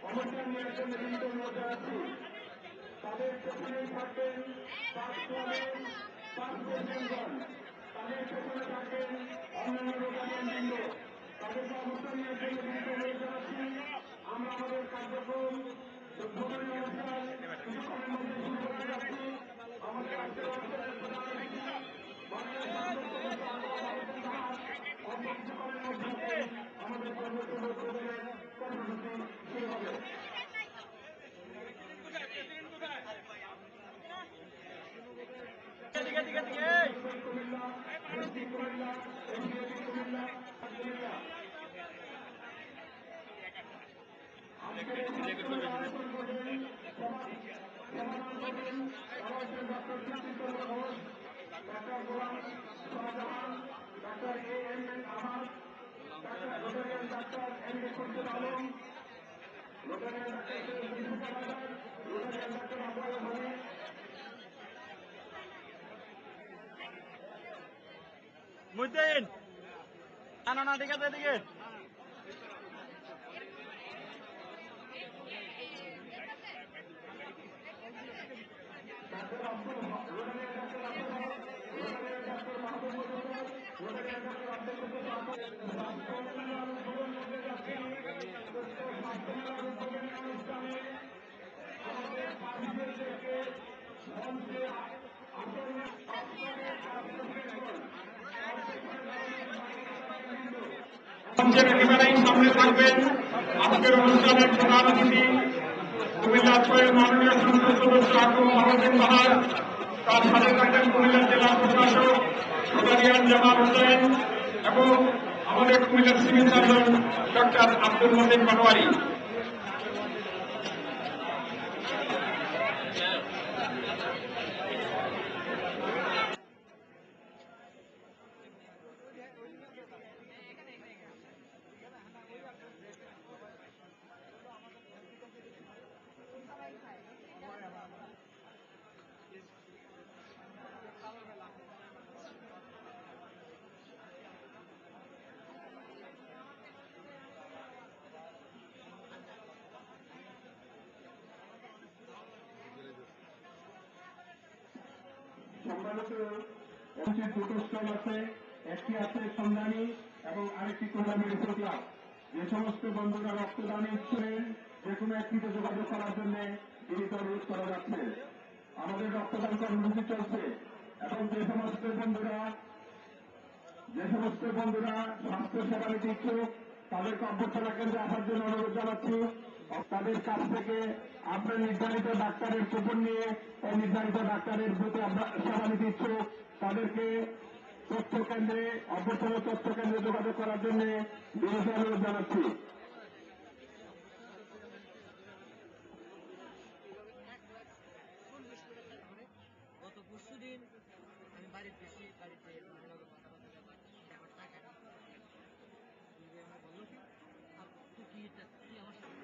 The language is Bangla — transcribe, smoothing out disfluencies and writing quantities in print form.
অনুষ্ঠান নিয়ে জন্য কিন্তু মজা আছি তাদের পেছনেই থাকবেন পাঁচ ক্লাবের পাঁচ প্রেসিডেন্টগণ তাদের পেছনে থাকবেন অন্যান্য রোগানিয়ান বৃন্দ তাদেরকে অনুষ্ঠান নিয়ে জন্য কিন্তু মজা আছি আমরা আমাদের কার্যক্রম উদ্বোধনী অনুষ্ঠান কিছুক্ষণের মধ্যে শুরু করতে যাচ্ছি আমাদের আজকের অনুষ্ঠানের প্রধান অতিথি বাংলাদেশ অল্প কিছুক্ষণের মধ্যে আমাদের কর্মসূচি উদ্বোধনের কর্মসূচি শুরু হবে doctor A M N Ahmed doctor Rotarian doctor M A Khurshed Alam Rotarian doctor Rotarian doctor Abul Hani Muhiddin না ঠিক আছে এদিকে মঞ্চের একেবারেই সামনে থাকবেন আজকের অনুষ্ঠানের প্রধান অতিথি কুমিল্লা ৬ মাননীয় সংসদ সদস্য আকরম মহাজেন বাহার তার সাথে থাকবেন কুমিল্লা জেলা প্রশাসক রোটারিয়ান জামাল হোসেন এবং আমাদের কুমিল্লার civil surgeon doctor Abdul Matin Patwari সম্মানিত এমসি দুটো স্টল আছে একটি আছে সন্ধানী এবং আরেকটি কোটা মেডিকেল ক্লাব যে সমস্ত বন্ধুরা রক্তদান ইচ্ছুরেন যে কোনো একটিতে যোগাযোগ করার জন্য বিনীত অনুরোধ করা যাচ্ছে আমাদের রক্তদান কর্মসূচি চলছে এবং যে সমস্ত বন্ধুরা স্বাস্থ্য সেবা নিতে ইচ্ছুক তাদেরকে অভ্যর্থনা কেন্দ্রে আসার জন্য অনুরোধ জানাচ্ছি তাদের কাছ থেকে আপনার নির্ধারিত ডাক্তারের কুপন নিয়ে এই নির্ধারিত ডাক্তারের প্রতি সেবা নিতে ইচ্ছুক তাদেরকে তথ্য কেন্দ্রে অভ্যর্থনা তথ্য কেন্দ্রে যোগাযোগ করার জন্য বিশেষ অনুরোধ জানাচ্ছি গত পরশুদিন আমি বাড়িতে বললো কি তুই আমার সাথে